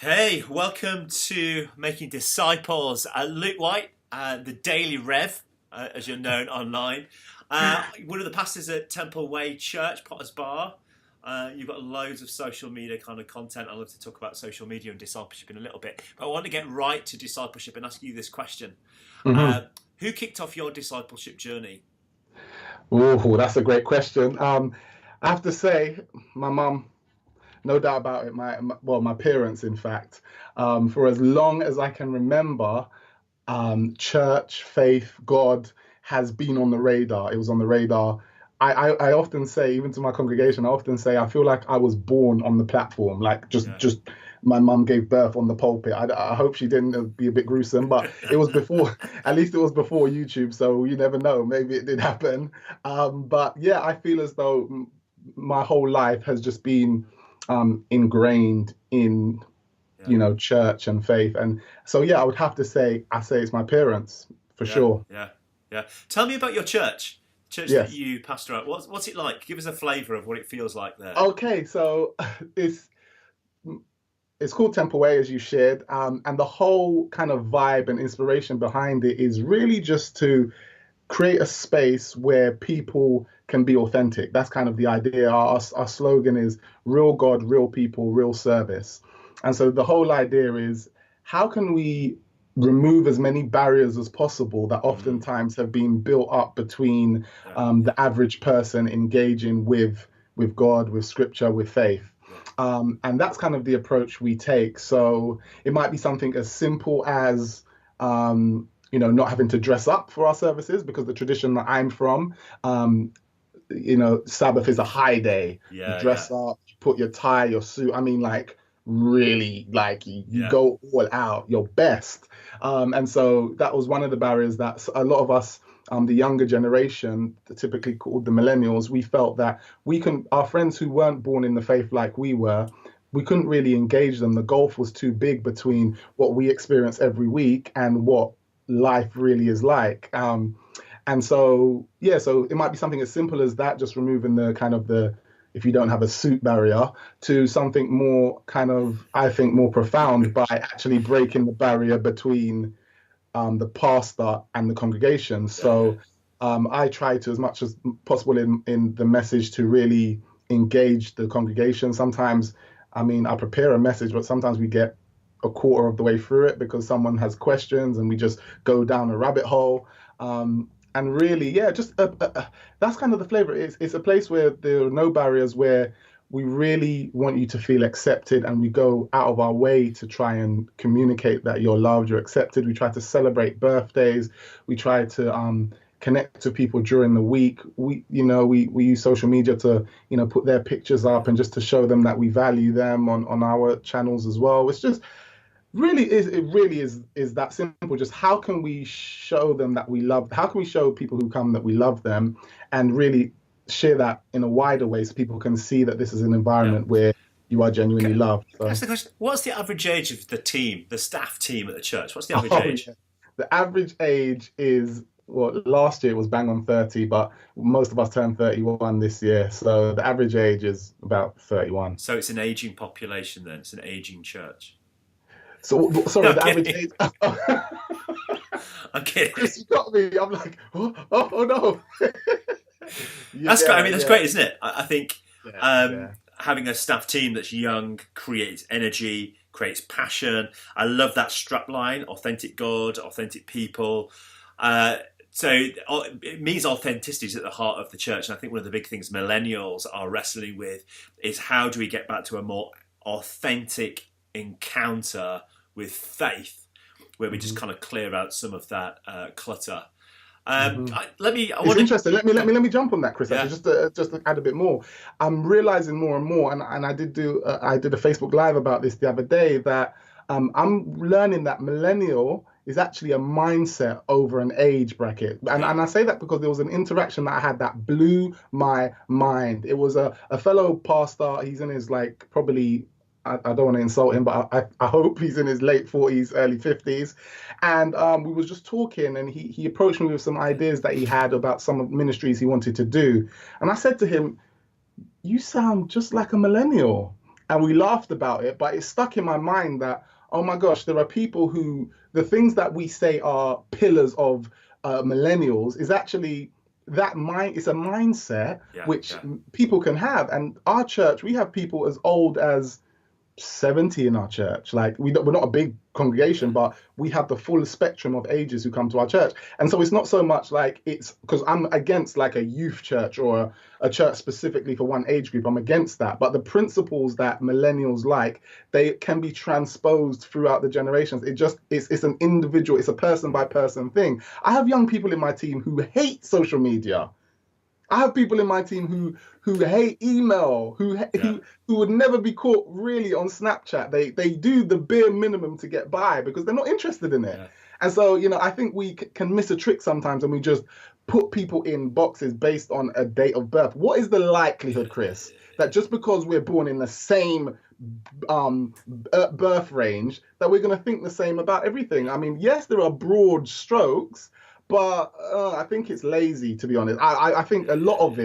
Hey, welcome to Making Disciples. Luke Whyte, the Daily Rev, as you're known online. One of the pastors at Temple Way Church, Potter's Bar. You've got loads of social media kind of content. I'd love to talk about social media and discipleship in a little bit. But I want to get right to discipleship and ask you this question. hmm Who kicked off your discipleship journey? Oh, that's a great question. I have to say, my mum, no doubt about it. My parents, in fact, for as long as I can remember, church, faith, God has been on the radar. It was on the radar. I often say, even to my congregation, I often say, I feel like I was born on the platform, like Yeah. just my mum gave birth on the pulpit. I hope she didn't. It would be a bit gruesome, but it was before, at least it was before YouTube, so you never know. Maybe it did happen. But yeah, I feel as though my whole life has just been ingrained in Yeah. church and faith. And so, yeah, I would have to say, I say it's my parents for Yeah. sure. Yeah. Yeah. Tell me about your church that Yes. you pastor at. What's it like? Give us a flavour of what it feels like there. Okay. So it's it's called Temple Way, as you shared, and the whole kind of vibe and inspiration behind it is really just to create a space where people can be authentic. That's kind of the idea. Our slogan is real God, real people, real service. And so the whole idea is how can we remove as many barriers as possible that Mm. oftentimes have been built up between Yeah. the average person engaging with God, with scripture, with faith. Yeah. And that's kind of the approach we take. So it might be something as simple as not having to dress up for our services because the tradition that I'm from, Sabbath is a high day. You Yeah. Yeah. dress up, you put your tie, your suit. I mean, like really, like you Yeah. go all out, your best. And so that was one of the barriers that a lot of us, the younger generation, typically called the millennials, we felt that our friends who weren't born in the faith like we were, we couldn't really engage them. The gulf was too big between what we experience every week and what life really is like. And so, yeah, so it might be something as simple as that, just removing the kind of if you don't have a suit barrier, to something more kind of, I think, more profound by actually breaking the barrier between the pastor and the congregation. Yeah. Yeah. So I try to, as much as possible in the message, to really engage the congregation. Sometimes, I mean, I prepare a message, but sometimes we get a quarter of the way through it because someone has questions and we just go down a rabbit hole. And really, yeah, just that's kind of the flavor. It's a place where there are no barriers, where we really want you to feel accepted, and we go out of our way to try and communicate that you're loved, you're accepted. We try to celebrate birthdays. We try to connect to people during the week. We use social media to put their pictures up and just to show them that we value them on our channels as well. It's just it really is that simple. Just how can we show them that we love, how can we show people who come that we love them, and really share that in a wider way so people can see that this is an Yeah. environment where you are genuinely Okay. loved. That's So the question. What's the average age of the team, the staff team at the church? What's the average oh age? yeah, the average age is, well, last year it was bang on 30, but most of us turned 31 this year, so the average age is about 31. So it's an aging population then. It's an aging church. So No, sorry, I'm the average kidding. age. I'm kidding. Chris, you got me. I'm like, oh no. That's great. I Yeah, mean, that's yeah, great, isn't it? I think yeah, um, yeah. having a staff team that's young creates energy, creates passion. I love that strap line: authentic God, authentic people. Uh, so it means authenticity is at the heart of the church. And I think one of the big things millennials are wrestling with is how do we get back to a more authentic encounter with faith, where we just hmm kind of clear out some of that clutter. hmm I It's want to, interesting. Let me let go on. me let me jump on that, Chris. Actually, Yeah, just to add a bit more. I'm realizing more and more, and I did a Facebook Live about this the other day, that I'm learning that millennial is actually a mindset over an age bracket. yeah, And I say that because there was an interaction that I had that blew my mind. It was a fellow pastor. He's in his, like, probably, I don't want to insult him, but I hope he's in his late 40s, early 50s. And we was just talking, and he approached me with some ideas that he had about some of ministries he wanted to do. And I said to him, "You sound just like a millennial." and we laughed about it, but it stuck in my mind that, oh my gosh, there are people who the things that we say are pillars of millennials is actually that mind. It's a mindset Yeah, which yeah. people can have. And our church, we have people as old as 70 in our church. Like we're not a big congregation, but we have the full spectrum of ages who come to our church. And so it's not so much like it's because I'm against like a youth church or a church specifically for one age group. I'm against that. But the principles that millennials like, they can be transposed throughout the generations. It's an individual, it's a person by person thing. I have young people in my team who hate social media. I have people in my team who hate email, Yeah. who would never be caught really on Snapchat. They do the bare minimum to get by because they're not interested in it. Yeah. And so, I think we can miss a trick sometimes and we just put people in boxes based on a date of birth. What is the likelihood, Chris, that just because we're born in the same birth range that we're going to think the same about everything? I mean, yes, there are broad strokes, but I think it's lazy, to be honest. I think a lot of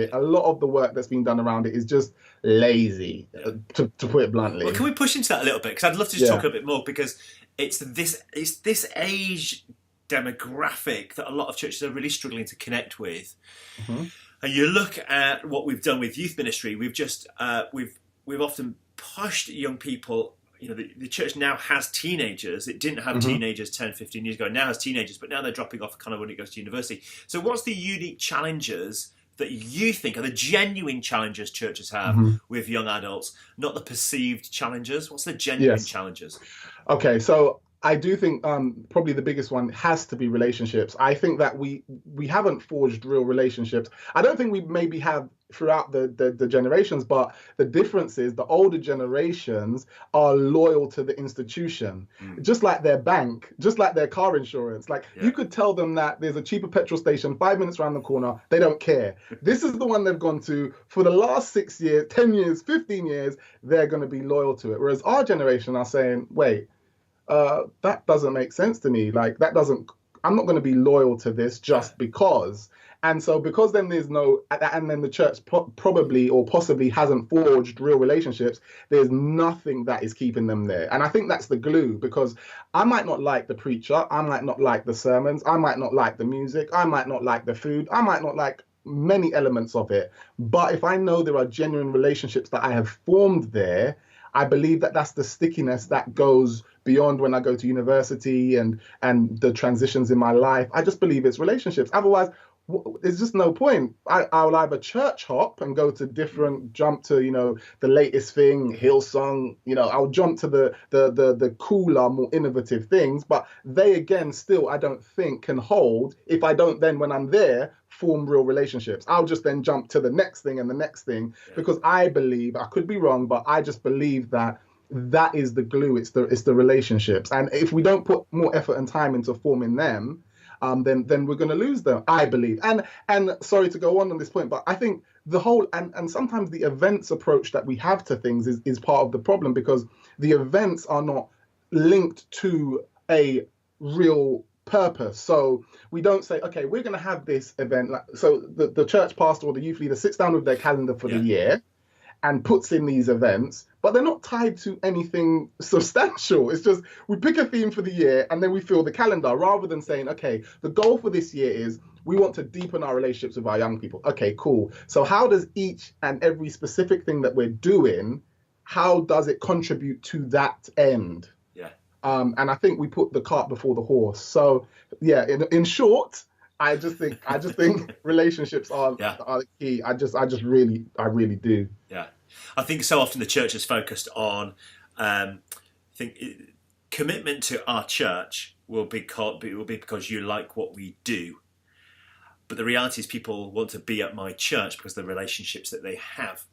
the work that's been done around it is just lazy, to put it bluntly. Well, can we push into that a little bit? Because I'd love to just talk a bit more, because it's this age demographic that a lot of churches are really struggling to connect with. Mm-hmm. And you look at what we've done with youth ministry. We've just we've often pushed young people. The church now has teenagers. It didn't have teenagers 10, 15 years ago. It now has teenagers, but now they're dropping off kind of when it goes to university. So what's the unique challenges that you think are the genuine challenges churches have with young adults, not the perceived challenges? What's the genuine challenges? Okay, so I do think probably the biggest one has to be relationships. I think that we haven't forged real relationships. I don't think we maybe have throughout the generations, but the difference is the older generations are loyal to the institution, just like their bank, just like their car insurance. Like you could tell them that there's a cheaper petrol station 5 minutes around the corner. They don't care. This is the one they've gone to for the last 6 years, 10 years, 15 years. They're going to be loyal to it. Whereas our generation are saying, wait, that doesn't make sense to me. Like I'm not going to be loyal to this just because. And so because then there's no, and then the church probably or possibly hasn't forged real relationships, there's nothing that is keeping them there. And I think that's the glue, because I might not like the preacher, I might not like the sermons, I might not like the music, I might not like the food, I might not like many elements of it. But if I know there are genuine relationships that I have formed there, I believe that that's the stickiness that goes beyond when I go to university and the transitions in my life. I just believe it's relationships. Otherwise, there's just no point. I'll either church hop and go to jump to, the latest thing, Hillsong, I'll jump to the cooler, more innovative things, but they again, still, I don't think can hold if I don't then, when I'm there, form real relationships. I'll just then jump to the next thing and the next thing, because I believe, I could be wrong, but I just believe that is the glue. It's the relationships. And if we don't put more effort and time into forming them, then we're going to lose them, I believe. And sorry to go on this point, but I think the whole, and sometimes the events approach that we have to things is part of the problem, because the events are not linked to a real purpose. So we don't say, okay, we're going to have this event. So the church pastor or the youth leader sits down with their calendar for the year and puts in these events, but they're not tied to anything substantial. It's just we pick a theme for the year and then we fill the calendar, rather than saying, okay, the goal for this year is we want to deepen our relationships with our young people. Okay, cool. So how does each and every specific thing that we're doing, how does it contribute to that end? Yeah. And I think we put the cart before the horse. So yeah, in short, I just think relationships are the key. I really do. Yeah, I think so often the church is focused on commitment to our church will be because you like what we do, but the reality is people want to be at my church because of the relationships that they have.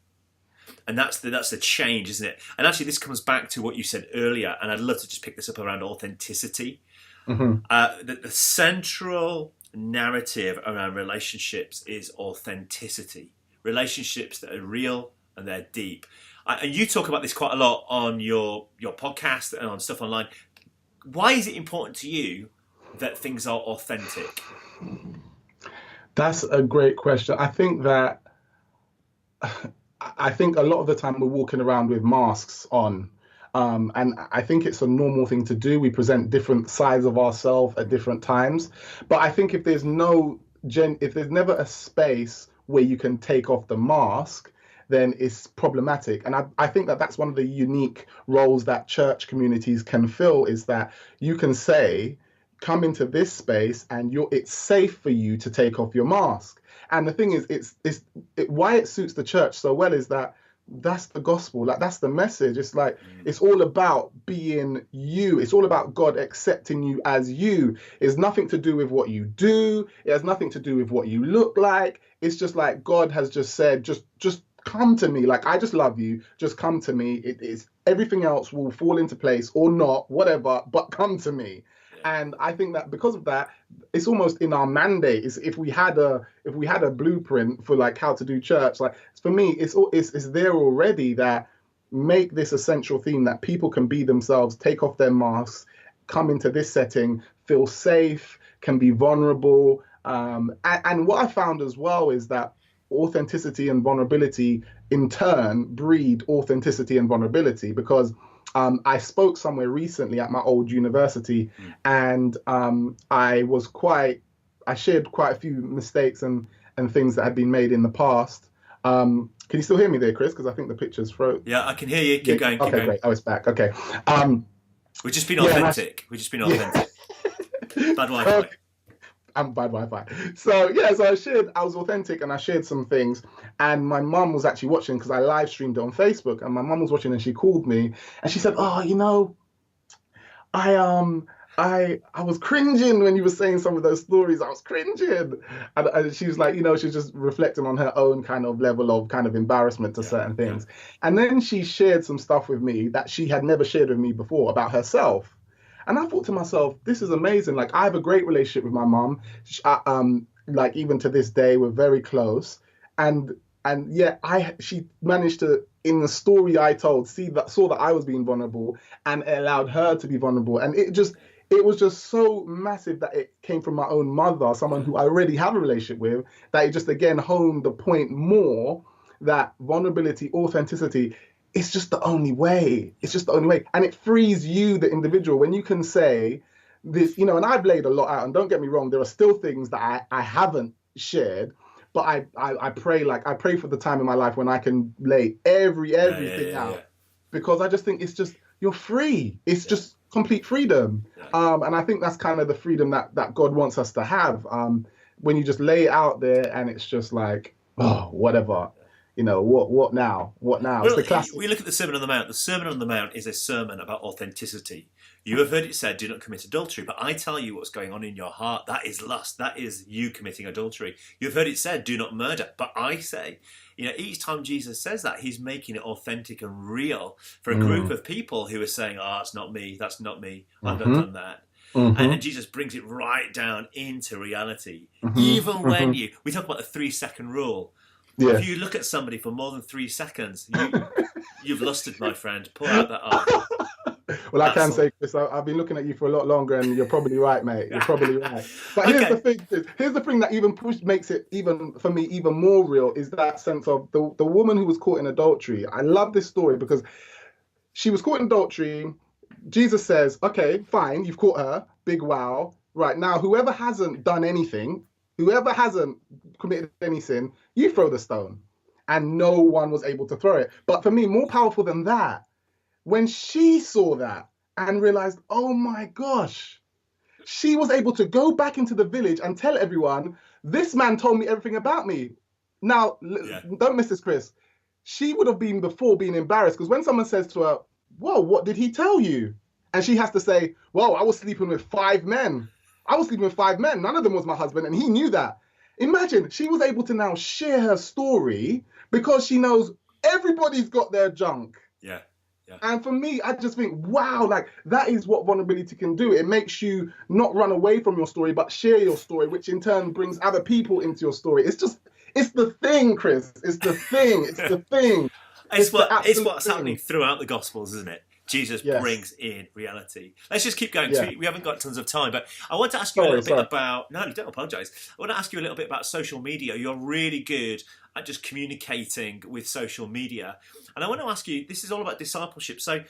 And that's the change, isn't it? And actually, this comes back to what you said earlier, and I'd love to just pick this up around authenticity. The central narrative around relationships is authenticity. Relationships that are real and they're deep. And you talk about this quite a lot on your podcast and on stuff online. Why is it important to you that things are authentic? That's a great question. I think that I think a lot of the time we're walking around with masks on. And I think it's a normal thing to do. We present different sides of ourselves at different times. But I think if there's if there's never a space where you can take off the mask, then it's problematic. And I think that that's one of the unique roles that church communities can fill, is that you can say, come into this space and it's safe for you to take off your mask. And the thing is, why it suits the church so well is that that's the gospel. Like, that's the message. It's like, it's all about being you. It's all about God accepting you as you. It's nothing to do with what you do. It has nothing to do with what you look like. It's just like God has just said, just come to me. Like, I just love you. Just come to me. It is, everything else will fall into place or not, whatever, but come to me. And I think that because of that, it's almost in our mandate. If we had a blueprint for like how to do church, like for me, it's there already, that make this essential theme that people can be themselves, take off their masks, come into this setting, feel safe, can be vulnerable. And what I found as well is that authenticity and vulnerability in turn breed authenticity and vulnerability, because I spoke somewhere recently at my old university, and I shared quite a few mistakes and things that had been made in the past. Can you still hear me there, Cris? Because I think the picture's frozen. Yeah, I can hear you. Keep going. Okay, great. Oh, it's back. Okay. We've just been authentic. We've just been authentic. Bad Wi-Fi. I'm bad Wi-Fi. So I was authentic and I shared some things, and my mum was actually watching because I live streamed it on Facebook, and my mum was watching and she called me and she said, "Oh, you know, I was cringing when you were saying some of those stories. I was cringing." And she was like, you know, she's just reflecting on her own kind of level of kind of embarrassment to certain things. And then she shared some stuff with me that she had never shared with me before about herself. And I thought to myself, this is amazing. Like, I have a great relationship with my mom. Like, even to this day, we're very close. And yeah, she managed to, in the story I told, saw that I was being vulnerable, and it allowed her to be vulnerable. And it was just so massive that it came from my own mother, someone who I already have a relationship with, that it just again honed the point more that vulnerability, authenticity, it's just the only way. It's just the only way. And it frees you, the individual, when you can say this, you know, and I've laid a lot out, and don't get me wrong, there are still things that I haven't shared, but I pray for the time in my life when I can lay everything out, because I just think it's just, you're free. It's just complete freedom. And I think that's kind of the freedom that God wants us to have. When you just lay it out there and it's just like, oh, whatever. You know, what now? What now? Well, it's the classic. We look at the Sermon on the Mount. The Sermon on the Mount is a sermon about authenticity. You have heard it said, do not commit adultery. But I tell you what's going on in your heart. That is lust. That is you committing adultery. You've heard it said, do not murder. But I say, you know, each time Jesus says that, he's making it authentic and real for a group of people who are saying, oh, that's not me. That's not me. I've not done that. And then Jesus brings it right down into reality. Even when we talk about the 3-second rule. Yeah. If you look at somebody for more than 3 seconds, you've lusted, my friend. Pull out that eye. Well, I can say, Cris, I've been looking at you for a lot longer, and you're probably right, mate. You're probably right. But here's the thing. Here's the thing that even makes it even for me even more real, is that sense of the woman who was caught in adultery. I love this story because she was caught in adultery. Jesus says, "Okay, fine, you've caught her. Big wow. Right now, whoever hasn't done anything." Whoever hasn't committed any sin, you throw the stone. And no one was able to throw it. But for me, more powerful than that, when she saw that and realized, oh my gosh, she was able to go back into the village and tell everyone, this man told me everything about me. Now, don't miss this, Cris. She would have been before being embarrassed, because when someone says to her, whoa, what did he tell you? And she has to say, whoa, I was sleeping with 5 men. I was sleeping with 5 men. None of them was my husband, and he knew that. Imagine, she was able to now share her story because she knows everybody's got their junk. Yeah. And for me, I just think, wow, like that is what vulnerability can do. It makes you not run away from your story, but share your story, which in turn brings other people into your story. It's the thing, Cris. It's the thing. It's the thing. It's what's happening throughout the Gospels, isn't it? Jesus brings in reality. Let's just keep going. Yeah. We haven't got tons of time, but I want to ask you a little bit about... No, don't apologise. I want to ask you a little bit about social media. You're really good at just communicating with social media. And I want to ask you, this is all about discipleship. So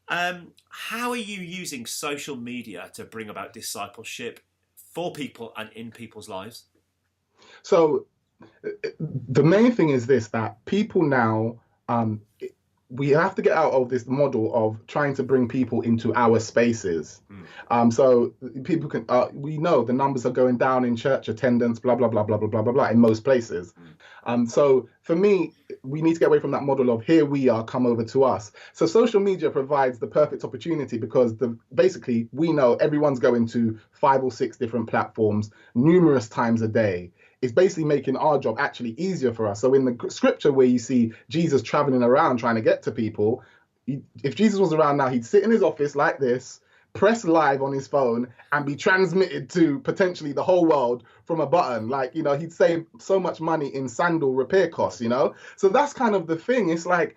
how are you using social media to bring about discipleship for people and in people's lives? So the main thing is this, that people now... we have to get out of this model of trying to bring people into our spaces. So people can, we know the numbers are going down in church attendance, blah, blah, blah, blah, blah, blah, blah, blah, in most places. So for me, we need to get away from that model of here we are, come over to us. So social media provides the perfect opportunity because basically we know everyone's going to 5 or 6 different platforms numerous times a day. It's basically making our job actually easier for us. So in the scripture where you see Jesus traveling around trying to get to people, if Jesus was around now, he'd sit in his office like this, press live on his phone and be transmitted to potentially the whole world from a button. Like, you know, he'd save so much money in sandal repair costs, you know? So that's kind of the thing. It's like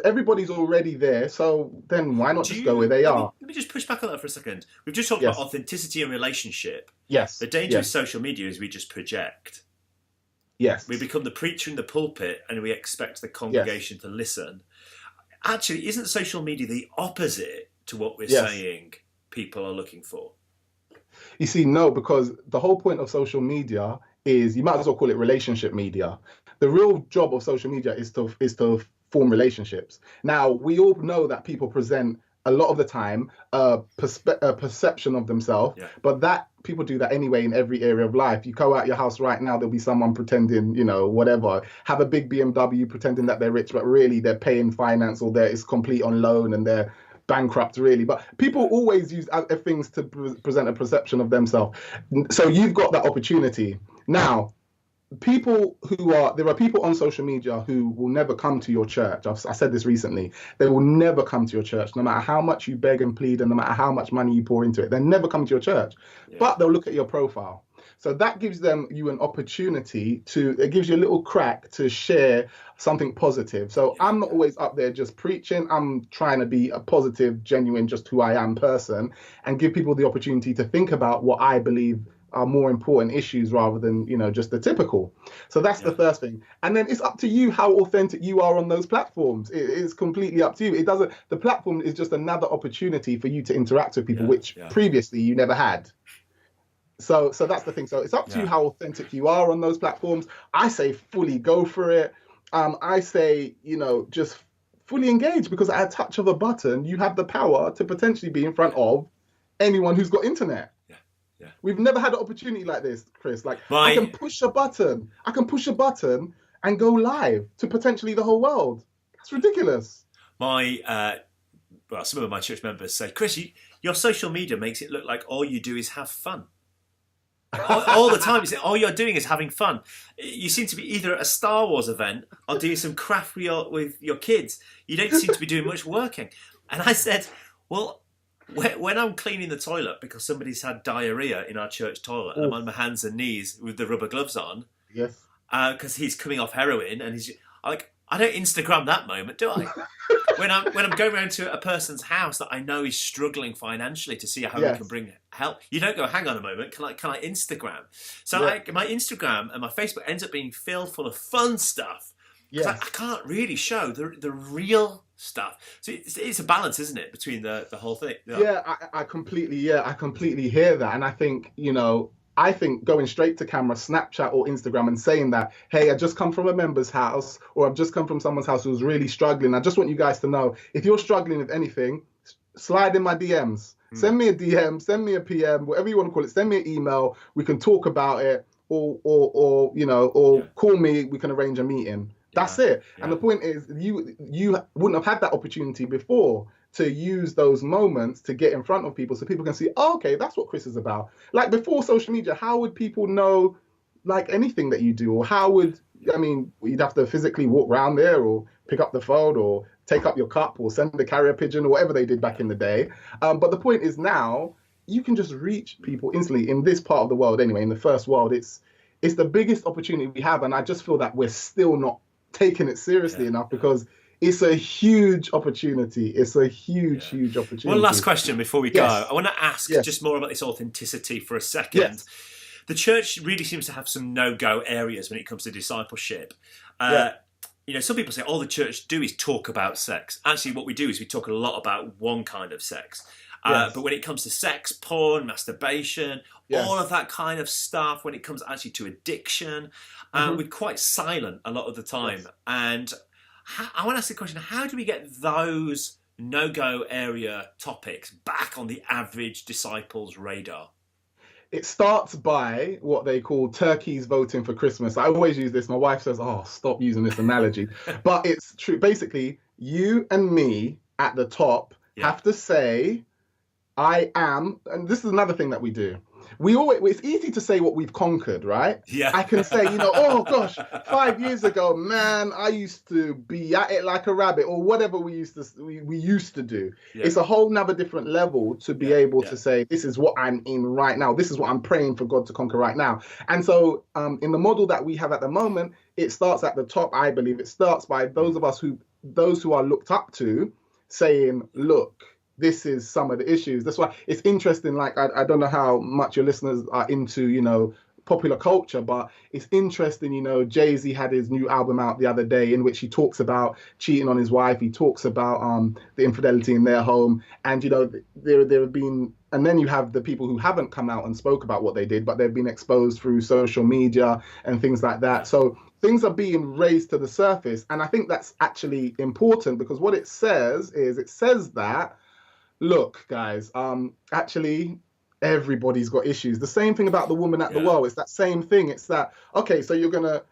everybody's already there. So then why not just go where they are? Let me just push back on that for a second. We've just talked about authenticity and relationship. Yes. The danger of social media is we just project. Yes. We become the preacher in the pulpit and we expect the congregation to listen. Actually, isn't social media the opposite to what we're saying people are looking for? You see, no, because the whole point of social media is, you might as well call it relationship media. The real job of social media is to form relationships. Now, we all know that people present a lot of the time a perception of themselves, but that people do that anyway in every area of life. You go out your house right now, there'll be someone pretending, you know, whatever, have a big BMW pretending that they're rich, but really they're paying finance, or it's complete on loan and they're bankrupt, really. But people always use other things to present a perception of themselves. So you've got that opportunity. Now, there are people on social media who will never come to your church. I said this recently. They will never come to your church, no matter how much you beg and plead and no matter how much money you pour into it. They'll never come to your church, but they'll look at your profile. So that gives you an opportunity it gives you a little crack to share something positive. So I'm not always up there just preaching. I'm trying to be a positive, genuine, just who I am person, and give people the opportunity to think about what I believe are more important issues rather than, you know, just the typical. So that's the first thing. And then it's up to you how authentic you are on those platforms. It is completely up to you. The platform is just another opportunity for you to interact with people, which previously you never had. So that's the thing. So it's up to you how authentic you are on those platforms. I say fully go for it. I say, you know, just fully engage, because at a touch of a button, you have the power to potentially be in front of anyone who's got internet. Yeah. We've never had an opportunity like this, Chris. Like, I can push a button and go live to potentially the whole world. That's ridiculous. Some of my church members say, Chris, your social media makes it look like all you do is have fun. all the time, all you're doing is having fun. You seem to be either at a Star Wars event or doing some craft with your kids. You don't seem to be doing much working. And I said, well, when I'm cleaning the toilet because somebody's had diarrhea in our church toilet, and I'm on my hands and knees with the rubber gloves on, because he's coming off heroin, and he's like, I don't Instagram that moment, do I? when I'm going around to a person's house that I know is struggling financially to see how we can bring help, you don't go, hang on a moment, can I Instagram? So my Instagram and my Facebook ends up being filled full of fun stuff. I can't really show the real stuff. So it's a balance, isn't it, between the whole thing? I completely hear that. And I think, you know, going straight to camera, Snapchat or Instagram, and saying that, hey, I just come from a member's house, or I've just come from someone's house who's really struggling. I just want you guys to know, if you're struggling with anything, slide in my DMs. Send me a DM, send me a PM, whatever you want to call it. Send me an email. We can talk about it, or call me. We can arrange a meeting. That's it. Yeah. And the point is, you wouldn't have had that opportunity before to use those moments to get in front of people so people can see, oh, okay, that's what Cris is about. Like, before social media, how would people know, like, anything that you do? Or you'd have to physically walk around there, or pick up the phone, or take up your cup, or send a carrier pigeon, or whatever they did back in the day. But the point is, now you can just reach people instantly in this part of the world. Anyway, in the first world, it's the biggest opportunity we have. And I just feel that we're still not taking it seriously enough, because it's a huge opportunity. It's a huge, Yeah. huge opportunity. One last question before we go. Yes. I want to ask Yes. just more about this authenticity for a second. Yes. The church really seems to have some no-go areas when it comes to discipleship. Some people say all the church do is talk about sex. Actually, what we do is we talk a lot about one kind of sex. Yes. But when it comes to sex, porn, masturbation, Yes. all of that kind of stuff, when it comes actually to addiction, we're quite silent a lot of the time. Yes. And I want to ask the question, how do we get those no-go area topics back on the average disciple's radar? It starts by what they call turkeys voting for Christmas. I always use this. My wife says, "Oh, stop using this analogy." But it's true. Basically, you and me at the top have to say, I am, and this is another thing that we do. It's easy to say what we've conquered, right? Yeah. I can say, oh gosh, 5 years ago, man, I used to be at it like a rabbit, or whatever we used to do. Yeah. It's a whole nother different level to be able to say, this is what I'm in right now. This is what I'm praying for God to conquer right now. And so in the model that we have at the moment, it starts at the top, I believe. It starts by those who are looked up to saying, look, this is some of the issues. That's why it's interesting. Like, I don't know how much your listeners are into, popular culture, but it's interesting. Jay-Z had his new album out the other day in which he talks about cheating on his wife. He talks about the infidelity in their home. And, there have been, and then you have the people who haven't come out and spoke about what they did, but they've been exposed through social media and things like that. So things are being raised to the surface. And I think that's actually important, because what it says that, look, guys, actually, everybody's got issues. The same thing about the woman at the well. It's that same thing. It's that, okay, so you're gonna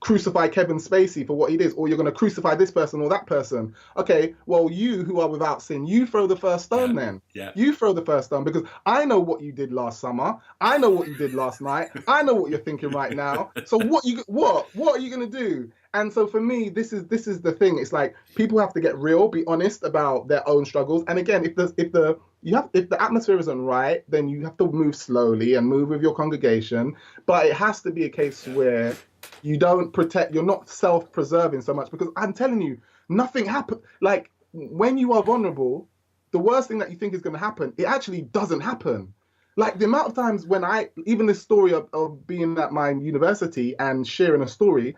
crucify Kevin Spacey for what he did, or you're gonna crucify this person or that person. Okay, well, you who are without sin, you throw the first stone then. Yeah. You throw the first stone, because I know what you did last summer. I know what you did last night. I know what you're thinking right now. So what are you gonna do? And so for me, this is the thing. It's like people have to get real, be honest about their own struggles. And again, if the atmosphere isn't right, then you have to move slowly and move with your congregation. But it has to be a case where you don't protect, you're not self-preserving so much, because I'm telling you, nothing happens. Like, when you are vulnerable, the worst thing that you think is going to happen, it actually doesn't happen. Like, the amount of times when even this story of being at my university and sharing a story,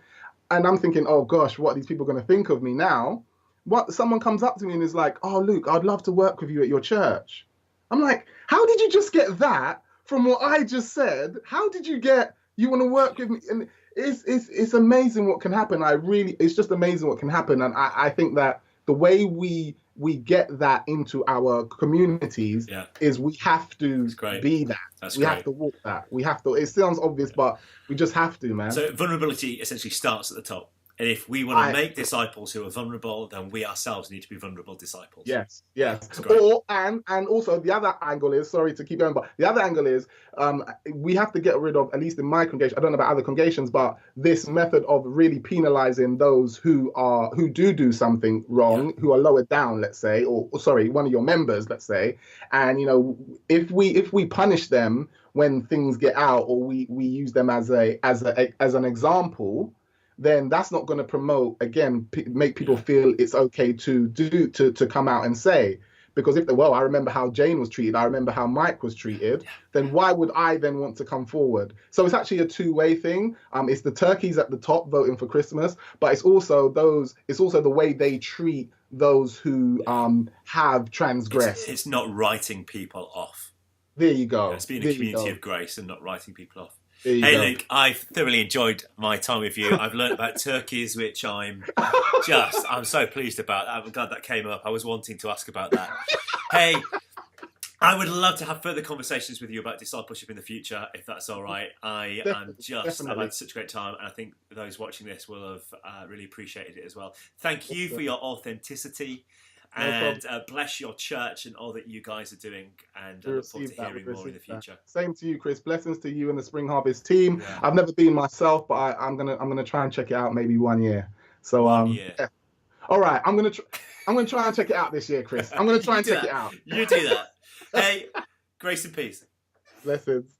and I'm thinking, oh gosh, what are these people going to think of me now? What, someone comes up to me and is like, oh, Luke, I'd love to work with you at your church. I'm like, how did you just get that from what I just said? How did you get, you want to work with me? And it's amazing what can happen. It's just amazing what can happen. And I think that the way we get that into our communities is we have to be that. We have to walk that. We have to. It sounds obvious, but we just have to, man. So vulnerability essentially starts at the top. And if we want to make disciples who are vulnerable, then we ourselves need to be vulnerable disciples. Yes. And also the other angle is, sorry to keep going, but the other angle is we have to get rid of, at least in my congregation, I don't know about other congregations, but this method of really penalizing those who do something wrong, who are lowered down, let's say, or sorry, one of your members, let's say, and if we punish them when things get out, or we use them as an example, then that's not going to promote, again, make people feel it's okay to come out and say. Because I remember how Jane was treated, I remember how Mike was treated, then why would I then want to come forward? So it's actually a two-way thing. It's the turkeys at the top voting for Christmas, but it's also the way they treat those who have transgressed. It's not writing people off. There you go. It's being a community of grace and not writing people off. Hey, Luke, I've thoroughly enjoyed my time with you. I've learned about turkeys, which I'm so pleased about. I'm glad that came up. I was wanting to ask about that. Hey, I would love to have further conversations with you about discipleship in the future, if that's all right. I've had such a great time, and I think those watching this will have really appreciated it as well. Thank you for your authenticity. And bless your church and all that you guys are doing, and I look forward to hearing more in the future. Same to you, Cris. Blessings to you and the Spring Harvest team. Yeah. I've never been myself, but I'm gonna try and check it out maybe 1 year. So 1 year. Yeah. All right, I'm gonna try and check it out this year, Cris. I'm gonna try and check it out. You do that. Hey, grace and peace. Blessings.